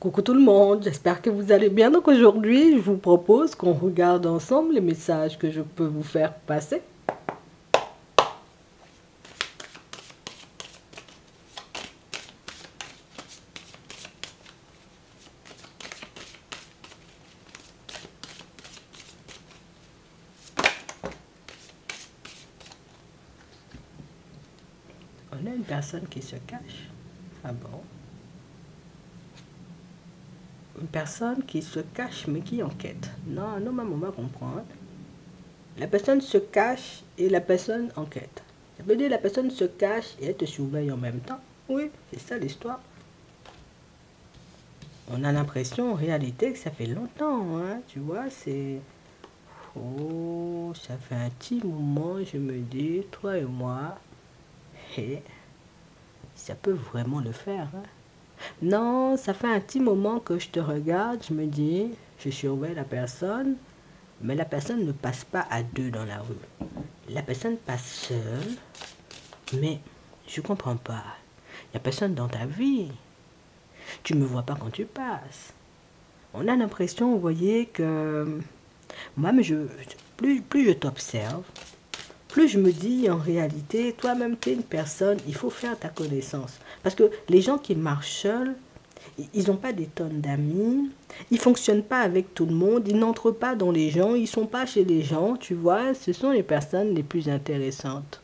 Coucou tout le monde, j'espère que vous allez bien. Donc aujourd'hui, je vous propose qu'on regarde ensemble les messages que je peux vous faire passer. On a une personne qui se cache. Ah bon? Une personne qui se cache mais qui enquête. Non, non, maman, on va comprendre. La personne se cache et la personne enquête. Ça veut dire la personne se cache et elle te surveille en même temps. Oui, c'est ça l'histoire. On a l'impression en réalité que ça fait longtemps, hein, tu vois, c'est... Oh, ça fait un petit moment, je me dis, toi et moi, et ça peut vraiment le faire, hein. Non, ça fait un petit moment que je te regarde, je me dis, je surveille la personne, mais la personne ne passe pas à deux dans la rue. La personne passe seule, mais je comprends pas. Il n'y a personne dans ta vie. Tu me vois pas quand tu passes. On a l'impression, vous voyez, que moi, mais plus je t'observe, plus je me dis en réalité, toi-même, tu es une personne, il faut faire ta connaissance. Parce que les gens qui marchent seuls, ils n'ont pas des tonnes d'amis, ils ne fonctionnent pas avec tout le monde, ils n'entrent pas dans les gens, ils ne sont pas chez les gens, tu vois, ce sont les personnes les plus intéressantes.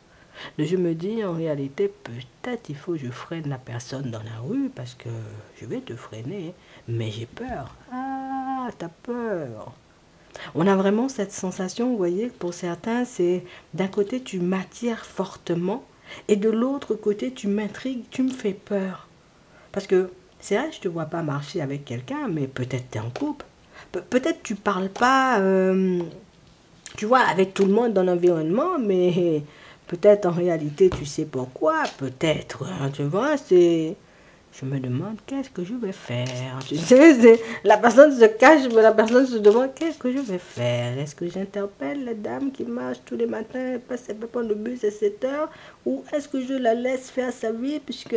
Je me dis en réalité, peut-être il faut que je freine la personne dans la rue parce que je vais te freiner, mais j'ai peur. Ah, t'as peur. On a vraiment cette sensation, vous voyez, que pour certains, c'est d'un côté tu m'attires fortement et de l'autre côté tu m'intrigues, tu me fais peur. Parce que c'est vrai, je te vois pas marcher avec quelqu'un, mais peut-être tu es en couple. Peut-être tu parles pas, tu vois, avec tout le monde dans l'environnement, mais peut-être en réalité tu sais pourquoi, peut-être, hein, tu vois, c'est... Je me demande qu'est-ce que je vais faire. Tu sais, la personne se cache, mais la personne se demande qu'est-ce que je vais faire. Est-ce que j'interpelle la dame qui marche tous les matins, elle peut prendre le bus à 7 heures, ou est-ce que je la laisse faire sa vie, puisque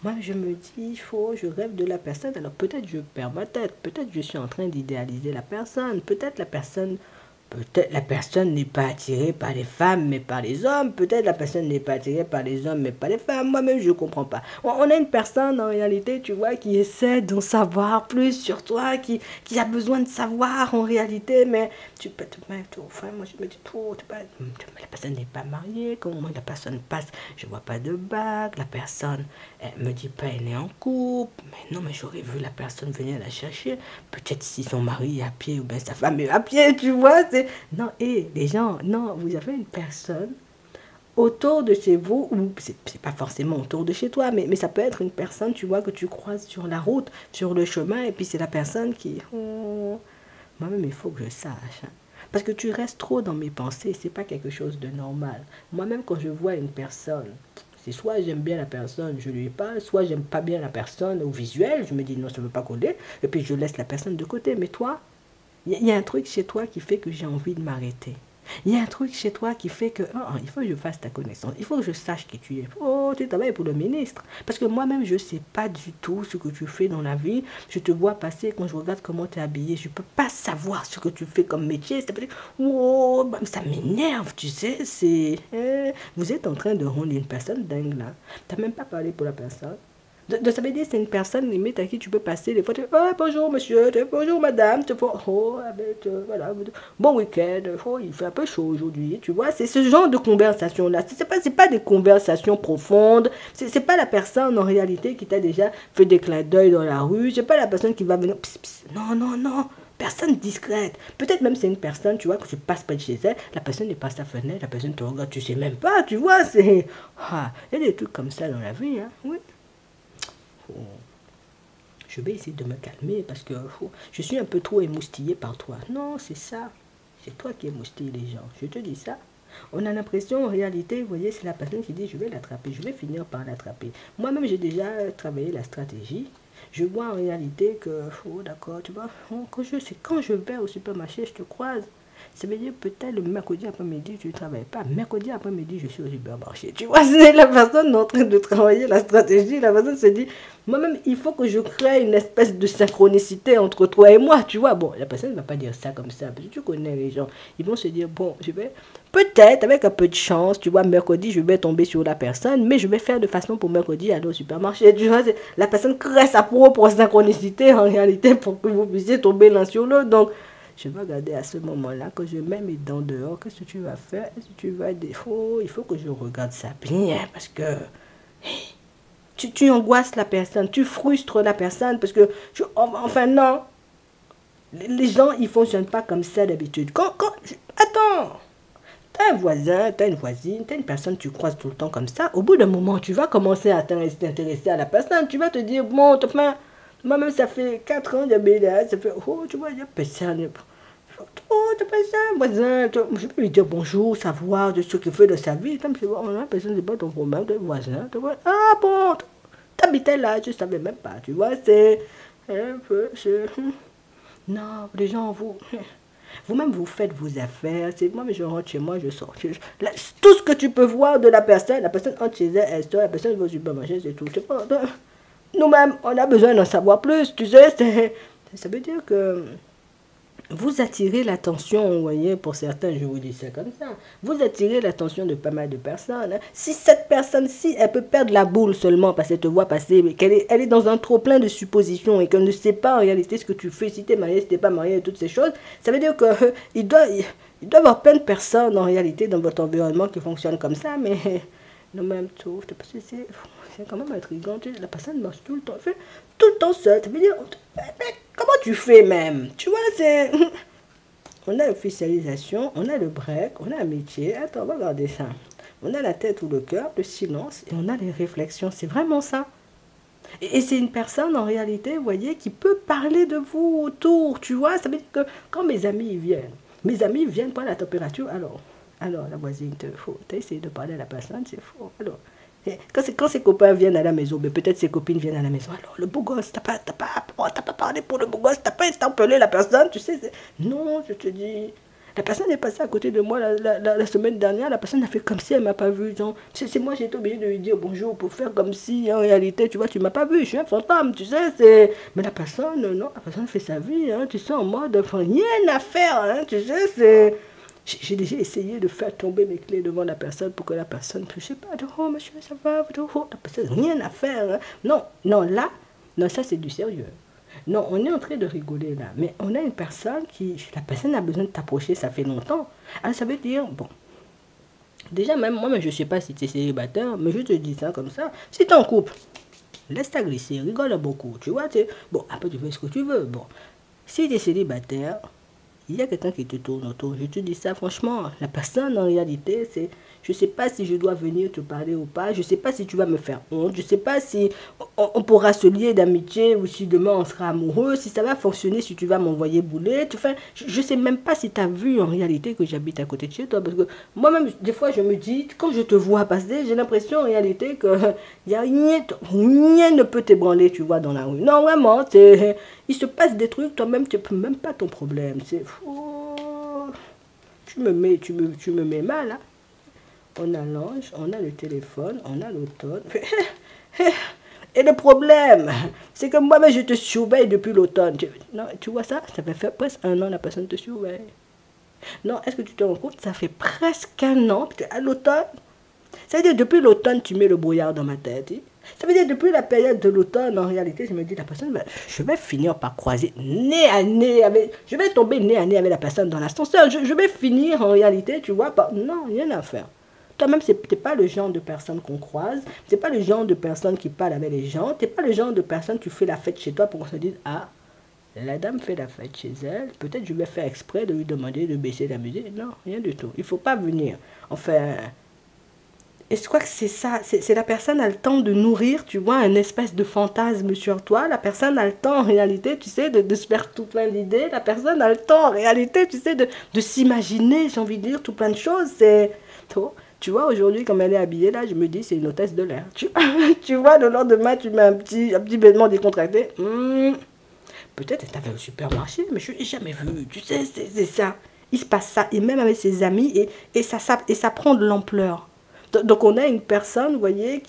moi je me dis, je rêve de la personne, alors peut-être je perds ma tête, peut-être je suis en train d'idéaliser la personne, peut-être la personne n'est pas attirée par les femmes, mais par les hommes. Peut-être la personne n'est pas attirée par les hommes, mais par les femmes. Moi-même, je ne comprends pas. On a une personne, en réalité, tu vois, qui essaie d'en savoir plus sur toi, qui a besoin de savoir, en réalité, mais tu peux te mettre au enfin, moi, je me dis, la personne n'est pas mariée, comment la personne passe, je ne vois pas de bague, la personne, elle me dit pas, elle est en couple, mais non, mais j'aurais vu la personne venir la chercher, peut-être si son mari est à pied, ou bien sa femme est à pied, tu vois, c'est... Non, et les gens, non, vous avez une personne autour de chez vous, ou c'est pas forcément autour de chez toi, mais ça peut être une personne, tu vois, que tu croises sur la route, sur le chemin, et puis c'est la personne qui... Oh, moi-même, il faut que je sache, hein. Parce que tu restes trop dans mes pensées, c'est pas quelque chose de normal. Moi-même, quand je vois une personne, c'est soit j'aime bien la personne, je lui parle, soit j'aime pas bien la personne au visuel, je me dis non, ça ne veut pas coller, et puis je laisse la personne de côté. Mais toi, il y a un truc chez toi qui fait que j'ai envie de m'arrêter. Il y a un truc chez toi qui fait que il faut que je fasse ta connaissance. Il faut que je sache qui tu es. Oh, tu travailles pour le ministre. Parce que moi-même, je ne sais pas du tout ce que tu fais dans la vie. Je te vois passer quand je regarde comment tu es habillé. Je ne peux pas savoir ce que tu fais comme métier. Ça peut dire, oh, ça m'énerve, tu sais. Vous êtes en train de rendre une personne dingue là. Tu n'as même pas parlé pour la personne. Ça veut dire c'est une personne limite à qui tu peux passer des fois. Oh, bonjour monsieur, bonjour madame, oh, voilà, bon week-end, oh, il fait un peu chaud aujourd'hui, tu vois. C'est ce genre de conversation-là. C'est pas des conversations profondes. C'est pas la personne en réalité qui t'a déjà fait des clins d'œil dans la rue. C'est pas la personne qui va venir. Pss, pss. Non, non, non. Personne discrète. Peut-être même c'est une personne, tu vois, que tu passes près de chez elle, la personne n'est pas sa fenêtre, la personne te regarde, tu sais même pas, tu vois. Il y a des trucs comme ça dans la vie, hein, oui. Je vais essayer de me calmer parce que je suis un peu trop émoustillé par toi. Non, c'est ça. C'est toi qui émoustille les gens. Je te dis ça. On a l'impression, en réalité, vous voyez, c'est la personne qui dit, je vais l'attraper, je vais finir par l'attraper. Moi-même, j'ai déjà travaillé la stratégie. Je vois en réalité que, d'accord, tu vois, quand je vais au supermarché, je te croise. Ça veut dire peut-être le mercredi après-midi, tu ne travailles pas. Mercredi après-midi, je suis au supermarché. Tu vois, c'est la personne en train de travailler la stratégie. La personne se dit, moi-même, il faut que je crée une espèce de synchronicité entre toi et moi. Tu vois, bon, la personne ne va pas dire ça comme ça. Parce que tu connais les gens. Ils vont se dire, bon, je vais... Peut-être, avec un peu de chance, tu vois, mercredi, je vais tomber sur la personne, mais je vais faire de façon pour mercredi aller au supermarché. Tu vois, la personne crée sa propre synchronicité en réalité pour que vous puissiez tomber l'un sur l'autre. Donc, je vais regarder à ce moment-là que je mets mes dents dehors. Qu'est-ce que tu vas faire? Est-ce que tu vas... il faut que je regarde ça bien parce que tu angoisses la personne, tu frustres la personne parce que... enfin, non. Les gens, ils ne fonctionnent pas comme ça d'habitude. Attends! T'as un voisin, t'as une voisine, t'as une personne que tu croises tout le temps comme ça. Au bout d'un moment, tu vas commencer à t'intéresser à la personne. Tu vas te dire, bon, enfin, moi-même, ça fait 4 ans, ça fait, oh, tu vois, il y a personne. Oh, t'as pas ça, voisin. Je peux lui dire bonjour, savoir de ce qu'il fait de sa vie. Comme je vois, la personne, c'est pas ton problème, t'es voisin. Ah bon, t'habitais là, je savais même pas. Tu vois, c'est un peu... Non, les gens, vous-même, vous faites vos affaires. C'est moi, mais je rentre chez moi, je sors. Tout ce que tu peux voir de la personne entre chez elle, elle sort, la personne va au supermarché, c'est tout. Nous-mêmes, on a besoin d'en savoir plus. Tu sais, ça veut dire que vous attirez l'attention, vous voyez, pour certains, je vous dis ça comme ça, vous attirez l'attention de pas mal de personnes. Hein. Si cette personne-ci, elle peut perdre la boule seulement parce qu'elle te voit passer, mais elle est dans un trop plein de suppositions et qu'elle ne sait pas en réalité ce que tu fais, si tu es marié, si tu n'es pas marié, et toutes ces choses, ça veut dire qu'il doit y avoir plein de personnes en réalité dans votre environnement qui fonctionnent comme ça, mais le même tout, c'est quand même intriguant. La personne marche tout le temps, fait tout le temps seule. Ça veut dire, comment tu fais même? Tu vois, c'est... On a l'officialisation, on a le break, on a un métier. Attends, regardez ça. On a la tête ou le cœur, le silence, et on a les réflexions. C'est vraiment ça. Et c'est une personne, en réalité, vous voyez, qui peut parler de vous autour, tu vois. Ça veut dire que quand mes amis viennent prendre la température, alors la voisine, t'as essayé de parler à la personne, c'est faux. Alors, quand ses copains viennent à la maison, mais peut-être ses copines viennent à la maison, alors le beau gosse, t'as pas parlé pour le beau gosse, t'as pas interpellé la personne, tu sais. Non, je te dis, la personne est passée à côté de moi la semaine dernière, la personne a fait comme si elle m'a pas vu. C'est moi, j'ai été obligée de lui dire bonjour pour faire comme si, en réalité, tu vois, tu m'as pas vu, je suis un fantôme, tu sais. Mais la personne, non, la personne fait sa vie, hein, tu sais, en mode, rien à faire, hein, tu sais, c'est... J'ai déjà essayé de faire tomber mes clés devant la personne pour que la personne, je sais pas, oh monsieur, ça va, la personne, rien à faire. Hein. Non, ça c'est du sérieux. Non, on est en train de rigoler là, mais on a une personne la personne a besoin de t'approcher, ça fait longtemps. Alors ça veut dire, bon, déjà même, moi, je sais pas si tu es célibataire, mais je te dis ça comme ça, si tu es en couple, laisse-ta glisser, rigole beaucoup, tu vois, bon, après tu fais ce que tu veux, bon, si tu es célibataire, il y a quelqu'un qui te tourne autour. Je te dis ça franchement. La personne, en réalité, c'est... Je ne sais pas si je dois venir te parler ou pas. Je ne sais pas si tu vas me faire honte. Je ne sais pas si on pourra se lier d'amitié ou si demain on sera amoureux. Si ça va fonctionner, si tu vas m'envoyer bouler. Enfin, je ne sais même pas si tu as vu en réalité que j'habite à côté de chez toi. Parce que moi-même, des fois, je me dis, quand je te vois passer, j'ai l'impression en réalité que y a rien ne peut t'ébranler, tu vois, dans la rue. Non, vraiment, il se passe des trucs, toi-même, tu peux même pas ton problème. C'est fou. Tu me mets mal, hein. On a l'ange, on a le téléphone, on a l'automne. Et le problème, c'est que moi-même, je te surveille depuis l'automne. Non, tu vois ça? Ça fait presque 1 an, la personne te surveille. Non, est-ce que tu te rends compte? Ça fait presque 1 an, à l'automne. Ça veut dire, depuis l'automne, tu mets le brouillard dans ma tête. Ça veut dire, depuis la période de l'automne, en réalité, je me dis, la personne, je vais finir par croiser nez à nez avec... Je vais tomber nez à nez avec la personne dans l'ascenseur. Je vais finir, en réalité, tu vois, par... Non, rien à faire. Toi-même, tu n'es pas le genre de personne qu'on croise. Tu n'es pas le genre de personne qui parle avec les gens. Tu n'es pas le genre de personne qui fait la fête chez toi pour qu'on se dise, ah, la dame fait la fête chez elle. Peut-être je vais faire exprès de lui demander de baisser la musique. Non, rien du tout. Il ne faut pas venir. Enfin... Et je crois que c'est ça, c'est la personne a le temps de nourrir, tu vois, un espèce de fantasme sur toi. La personne a le temps, en réalité, tu sais, de se faire tout plein d'idées. La personne a le temps, en réalité, tu sais, de s'imaginer, j'ai envie de dire, tout plein de choses. Tu vois, aujourd'hui, comme elle est habillée, là, je me dis, c'est une hôtesse de l'air. Tu vois, le lendemain, tu mets un petit vêtement décontracté. Peut-être elle t'avait au supermarché, mais je ne l'ai jamais vu. Tu sais, c'est ça. il se passe ça, et même avec ses amis, et ça prend de l'ampleur. Donc on a une personne, vous voyez,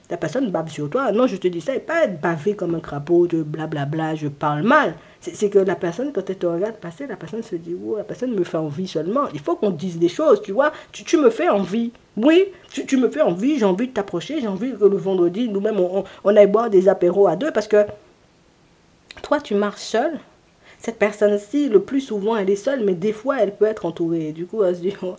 la personne bave sur toi. Non, je te dis ça, et pas être bavé comme un crapaud, de blablabla, je parle mal. C'est que la personne, quand elle te regarde passer, la personne se dit, oh, la personne me fait envie seulement. Il faut qu'on dise des choses, tu vois. Tu me fais envie. Oui, tu me fais envie, j'ai envie de t'approcher, j'ai envie que le vendredi, nous-mêmes, on aille boire des apéros à deux, parce que toi, tu marches seul. Cette personne-ci, le plus souvent, elle est seule, mais des fois, elle peut être entourée. Du coup, elle se dit, oh,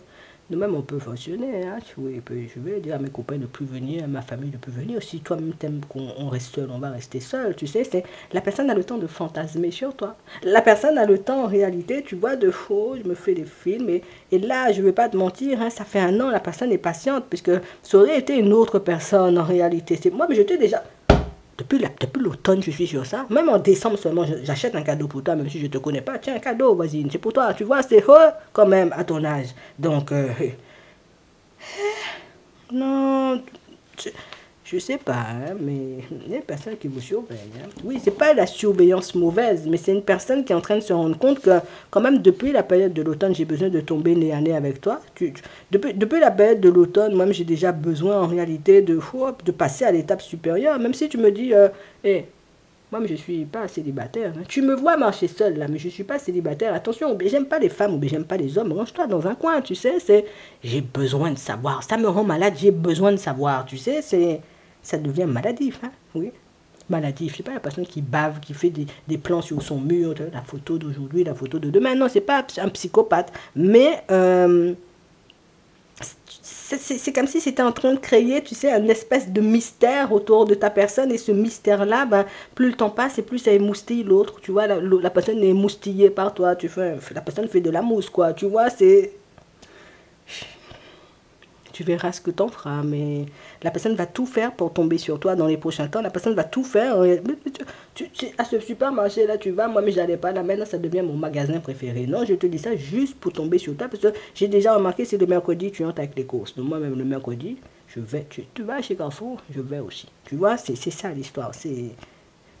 nous-mêmes, on peut fonctionner. Hein. Oui, je vais dire à mes copains de ne plus venir, à ma famille de ne plus venir. Si toi-même t'aimes qu'on reste seul, on va rester seul. Tu sais, la personne a le temps de fantasmer sur toi. La personne a le temps, en réalité, tu vois, de faux, je me fais des films. Et là, je ne vais pas te mentir, hein, ça fait un an, la personne est patiente, puisque ça aurait été une autre personne, en réalité. Moi, mais j'étais déjà... Depuis l'automne, je suis sur ça. Même en décembre seulement, j'achète un cadeau pour toi, même si je ne te connais pas. Tiens, un cadeau, vas-y, c'est pour toi. Tu vois, c'est quand même à ton âge. Donc, non, je sais pas, hein, mais il y a une personne qui vous surveille. Hein. Oui, c'est pas la surveillance mauvaise, mais c'est une personne qui est en train de se rendre compte que, quand même, depuis la période de l'automne, j'ai besoin de tomber nez à nez avec toi. Depuis la période de l'automne, moi, j'ai déjà besoin, en réalité, de passer à l'étape supérieure. Même si tu me dis, moi, je suis pas célibataire. Hein. Tu me vois marcher seul, là, mais je suis pas célibataire. Attention, j'aime pas les femmes, ou j'aime pas les hommes. Range-toi dans un coin, tu sais. J'ai besoin de savoir. Ça me rend malade, j'ai besoin de savoir. Tu sais, ça devient maladif. Hein. Oui, maladif. C'est pas la personne qui bave, qui fait des plans sur son mur, la photo d'aujourd'hui, la photo de demain. Non, c'est pas un psychopathe. Mais... c'est comme si c'était en train de créer, tu sais, une espèce de mystère autour de ta personne. Et ce mystère-là, ben, plus le temps passe et plus ça émoustille l'autre. Tu vois, la personne est émoustillée par toi. La personne fait de la mousse, quoi. Tu vois, c'est... Tu verras ce que t'en feras, mais la personne va tout faire pour tomber sur toi dans les prochains temps. La personne va tout faire. À ce supermarché là, tu vas, moi, mais j'allais pas là. Maintenant, ça devient mon magasin préféré. Non, je te dis ça juste pour tomber sur toi, parce que j'ai déjà remarqué, c'est le mercredi, tu entres avec les courses. Donc, moi-même, le mercredi, je vais. Tu vas chez Carrefour, je vais aussi. Tu vois, c'est ça l'histoire.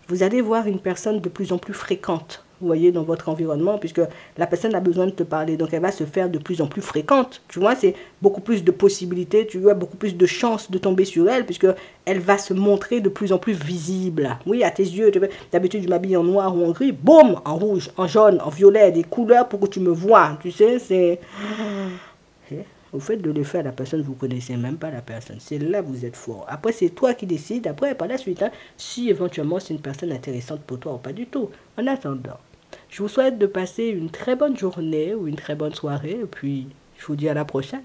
Vous allez voir une personne de plus en plus fréquente, vous voyez, dans votre environnement, puisque la personne a besoin de te parler. Donc, elle va se faire de plus en plus fréquente. Tu vois, c'est beaucoup plus de possibilités, tu vois, beaucoup plus de chances de tomber sur elle, puisque elle va se montrer de plus en plus visible. Oui, à tes yeux, d'habitude, je m'habille en noir ou en gris, boum, en rouge, en jaune, en violet, des couleurs pour que tu me vois. Tu sais, c'est... Vous faites de l'effet à la personne, vous ne connaissez même pas la personne. C'est là que vous êtes fort. Après, c'est toi qui décides. Après, par la suite, hein, si éventuellement c'est une personne intéressante pour toi ou pas du tout. En attendant, je vous souhaite de passer une très bonne journée ou une très bonne soirée. Et puis, je vous dis à la prochaine.